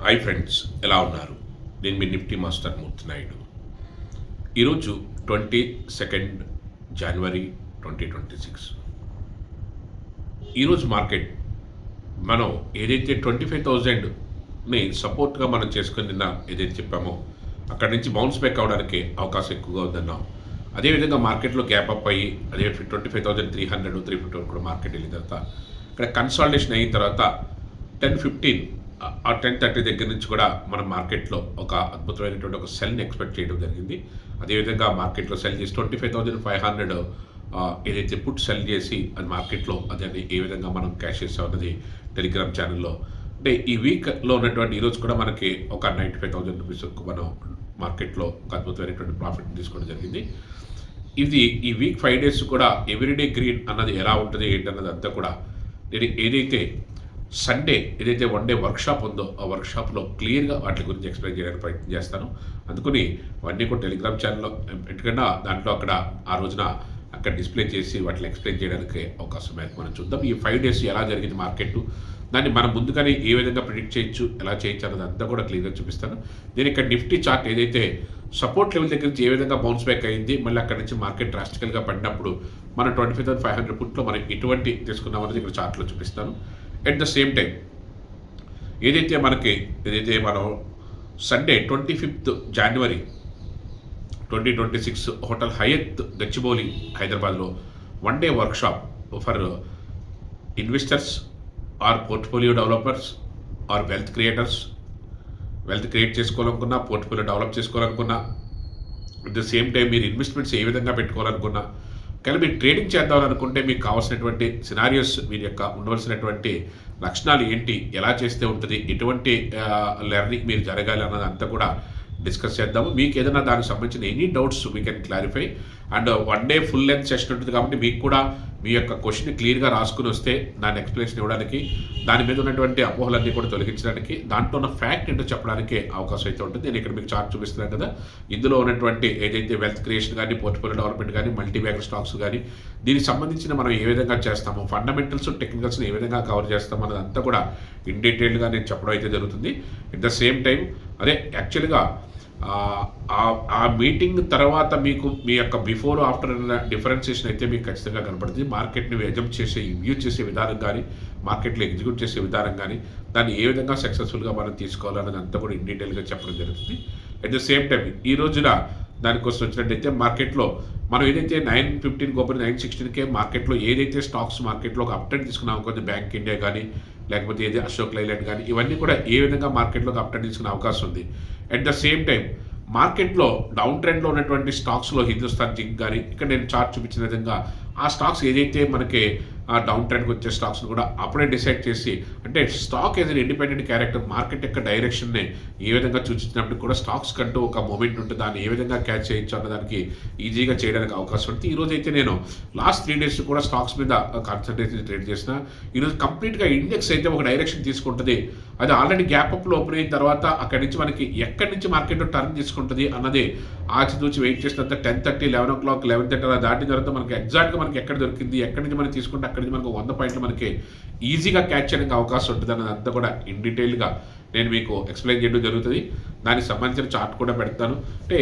Hi friends, ఎలా ఉన్నారు? నేను మీ నిఫ్టీ మాస్టర్ మూర్తి నాయుడు. ఈరోజు 22 జనవరి 2026. ఈరోజు మార్కెట్ మనం ఏదైతే 25,000ని సపోర్ట్గా మనం చేసుకుని నిన్న ఏదైతే చెప్పామో అక్కడి నుంచి బౌన్స్ బ్యాక్ అవడానికి అవకాశం ఎక్కువగా ఉందన్నాం. అదేవిధంగా మార్కెట్లో గ్యాప్ అప్ అయ్యి అదే 25,300 350 కూడా మార్కెట్ వెళ్ళిన తర్వాత ఇక్కడ కన్సాలిడేషన్ అయిన తర్వాత 10:15 ఆ 10:30 దగ్గర నుంచి కూడా మన మార్కెట్లో ఒక అద్భుతమైనటువంటి ఒక సెల్ని ఎక్స్పెక్ట్ చేయడం జరిగింది. అదేవిధంగా మార్కెట్లో సెల్ చేసి 25,500 ఏదైతే పుట్ సెల్ చేసి అది మార్కెట్లో అదే ఏ విధంగా మనం క్యాష్ చేసామన్నది టెలిగ్రామ్ ఛానల్లో అంటే ఈ వీక్లో ఉన్నటువంటి ఈరోజు కూడా మనకి ఒక 95,000 రూపీస్ మనం మార్కెట్లో ఒక అద్భుతమైనటువంటి ప్రాఫిట్ తీసుకోవడం జరిగింది. ఇది ఈ వీక్ 5 days కూడా ఎవ్రీడే గ్రీన్ అన్నది ఎలా ఉంటుంది ఏంటన్నది అంతా కూడా నేను ఏదైతే సండే ఏదైతే 1 day వర్క్షాప్ ఉందో ఆ వర్క్షాప్లో క్లియర్గా వాటి గురించి ఎక్స్ప్లెయిన్ చేయడానికి ప్రయత్నం చేస్తాను. అందుకని అవన్నీ కూడా టెలిగ్రామ్ ఛానల్లో ఎందుకంటే దాంట్లో అక్కడ ఆ రోజున అక్కడ డిస్ప్లే చేసి వాటిని ఎక్స్ప్లెయిన్ చేయడానికి అవకాశం మేరకు మనం చూద్దాం. ఈ 5 days ఎలా జరిగింది మార్కెట్, దాన్ని మనం ముందుగానే ఏ విధంగా ప్రిడిక్ట్ చేయొచ్చు, ఎలా చేయొచ్చు అన్నది అంతా కూడా క్లియర్గా చూపిస్తాను. నేను ఇక్కడ నిఫ్టీ చార్ట్ ఏదైతే సపోర్ట్ లెవెల్ దగ్గర నుంచి ఏ విధంగా బౌన్స్ బ్యాక్ అయింది, మళ్ళీ అక్కడ నుంచి మార్కెట్ డ్రాస్టికల్గా పడినప్పుడు మనం 25,500 పుట్లో మనం ఎటువంటి తీసుకున్నామన్నది ఇక్కడ చార్ట్లో చూపిస్తాను. ఎట్ ద సేమ్ టైం ఏదైతే మనం సండే 25th జనవరి 2026 హోటల్ హయత్ గచ్చిబౌలి హైదరాబాద్లో 1 day workshop for investors or portfolio developers or wealth create చేసుకోవాలనుకున్నా, పోర్ట్ఫోలియో డెవలప్ చేసుకోవాలనుకున్నా, అట్ ద సేమ్ టైం మీరు ఇన్వెస్ట్మెంట్స్ ఏ విధంగా పెట్టుకోవాలనుకున్నా, కానీ మీరు ట్రేడింగ్ చేద్దామనుకుంటే మీకు కావాల్సినటువంటి సినారియోస్, మీరు యొక్క ఉండవలసినటువంటి లక్షణాలు ఏంటి, ఎలా చేస్తే ఉంటుంది, ఎటువంటి లెర్నింగ్ మీరు జరగాలి అన్నది అంతా కూడా డిస్కస్ చేద్దాము. మీకు ఏదైనా దానికి సంబంధించిన any doubts we can clarify. And 1 day full length session ఉంటుంది కాబట్టి మీకు కూడా మీ యొక్క క్వశ్చన్ క్లియర్గా రాసుకుని వస్తే దాని ఎక్స్ప్లెనేషన్ ఇవ్వడానికి, దాని మీద ఉన్నటువంటి అపోహలన్నీ కూడా తొలగించడానికి, దాంట్లో ఉన్న ఫ్యాక్ట్ ఏంటో చెప్పడానికి అవకాశం అయితే ఉంటుంది. నేను ఇక్కడ మీకు చార్ట్ చూపిస్తున్నాను కదా, ఇందులో ఉన్నటువంటి ఏదైతే వెల్త్ క్రియేషన్ కానీ, పోర్ట్ఫోలియో డెవలప్మెంట్ కానీ, మల్టీబ్యాగర్ స్టాక్స్ కానీ, దీనికి సంబంధించిన మనం ఏ విధంగా చేస్తాము, ఫండమెంటల్స్ టెక్నికల్స్ని ఏ విధంగా కవర్ చేస్తాం అన్నది అంతా కూడా ఇన్ డీటెయిల్గా నేను చెప్పడం అయితే జరుగుతుంది. ఎట్ ద సేమ్ టైం అదే యాక్చువల్గా ఆ మీటింగ్ తర్వాత మీకు మీ యొక్క బిఫోర్ ఆఫ్టర్ డిఫరెన్సియేషన్ అయితే మీకు ఖచ్చితంగా కనపడుతుంది. మార్కెట్ని ఎజెంప్ట్ చేసే, వ్యూ చేసే విధానం కానీ, మార్కెట్లో ఎగ్జిక్యూట్ చేసే విధానం కానీ, దాన్ని ఏ విధంగా సక్సెస్ఫుల్గా మనం తీసుకోవాలన్నది అంతా కూడా ఇన్ డీటెయిల్గా చెప్పడం జరుగుతుంది. అట్ ద సేమ్ టైం ఈ రోజున దానికోసం వచ్చినట్టయితే మార్కెట్లో మనం ఏదైతే 9:15 ఓపెన్ 9:16కే మార్కెట్లో ఏదైతే స్టాక్స్ మార్కెట్లో ఒక అప్డేట్ తీసుకున్నాం, కొంచెం బ్యాంక్ ఇండియా కానీ, లేకపోతే ఏది అశోక్ లైలాండ్ కానీ, ఇవన్నీ కూడా ఏ విధంగా మార్కెట్లో ఒక అప్డేట్ తీసుకునే అవకాశం ఉంది. అట్ ద సేమ్ టైం మార్కెట్లో డౌన్ ట్రెండ్లో ఉన్నటువంటి స్టాక్స్లో హిందుస్థాన్ జింక్ కానీ, ఇక్కడ నేను చార్ట్ చూపించిన విధంగా ఆ స్టాక్స్ ఏదైతే మనకి డౌన్ ట్రెండ్కి వచ్చే స్టాక్స్ని కూడా అప్పుడే డిసైడ్ చేసి, అంటే స్టాక్ ఏదైనా ఇండిపెండెంట్ క్యారెక్టర్ మార్కెట్ యొక్క డైరెక్షన్ని ఏ విధంగా సూచించినప్పుడు కూడా స్టాక్స్ కంటూ ఒక మూమెంట్ ఉంటుంది, దాన్ని ఏ విధంగా క్యాచ్ చేయొచ్చు అన్నదానికి ఈజీగా చేయడానికి అవకాశం ఉంటుంది. ఈరోజు అయితే నేను లాస్ట్ 3 days కూడా స్టాక్స్ మీద కాన్సన్ట్రేషన్ ట్రేడ్ చేసిన. ఈరోజు కంప్లీట్గా ఇండెక్స్ అయితే ఒక డైరెక్షన్ తీసుకుంటుంది. అది ఆల్రెడీ గ్యాప్ అప్లో ఓపెన్ అయిన తర్వాత అక్కడి నుంచి మనకి ఎక్కడి నుంచి మార్కెట్లో టర్న్ తీసుకుంటుంది అన్నది ఆచితూచి వెయిట్ చేసినంత 10:30 11 o'clock 11:30 అలా దాటిన తర్వాత మనకి ఎగ్జాక్ట్గా మనకి ఎక్కడ దొరికింది, ఎక్కడి నుంచి మనం తీసుకుంటే అక్కడి నుంచి మనకు 100 పాయింట్లు మనకి ఈజీగా క్యాచ్ చేయడానికి అవకాశం ఉంటుంది అన్నది అంతా కూడా ఇన్ డీటెయిల్గా నేను మీకు ఎక్స్ప్లెయిన్ చేయడం జరుగుతుంది. దానికి సంబంధించిన చార్ట్ కూడా పెడతాను. అంటే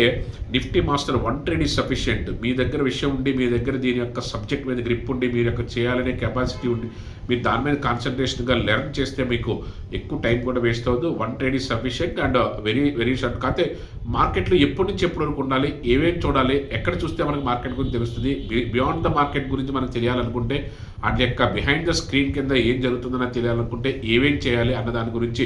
Nifty master 1 trade is sufficient. మీ దగ్గర విషయం ఉండి, మీ దగ్గర దీని యొక్క సబ్జెక్ట్ మీద గ్రిప్ ఉండి, మీరు యొక్క చేయాలనే కెపాసిటీ ఉండి, మీరు దాని మీద కాన్సన్ట్రేషన్గా లెర్న్ చేస్తే మీకు ఎక్కువ టైం కూడా వేస్ట్ అవ్వదు. 1 trade is sufficient and very short. కాకపోతే మార్కెట్లో ఎప్పటి నుంచి ఎప్పటి వరకు ఉండాలి, ఏమేమి చూడాలి, ఎక్కడ చూస్తే మనకు మార్కెట్ గురించి తెలుస్తుంది, బియాండ్ ద మార్కెట్ గురించి మనం తెలియాలనుకుంటే, అది యొక్క బిహైండ్ ద స్క్రీన్ కింద ఏం జరుగుతుందని తెలియాలనుకుంటే ఏమేం చేయాలి అన్న దాని గురించి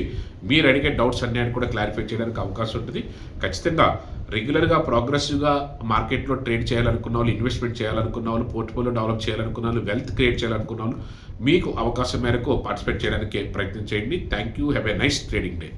మీరు అడిగే డౌట్స్ అన్నీ కూడా క్లారిఫై చేయడానికి అవకాశం ఉంటుంది. ఖచ్చితంగా రెగ్యులర్గా ప్రోగ్రెసివ్గా మార్కెట్లో ట్రేడ్ చేయాలనుకున్న వాళ్ళు, ఇన్వెస్ట్మెంట్ చేయాలనుకున్న వాళ్ళు, పోర్ట్ఫోలియో డెవలప్ చేయాలనుకున్న వాళ్ళు, వెల్త్ క్రియేట్ చేయాలనుకున్న వాళ్ళు మీకు అవకాశం మేరకు పార్టిసిపేట్ చేయడానికి ప్రయత్నం చేయండి. Thank you. Have a nice trading day.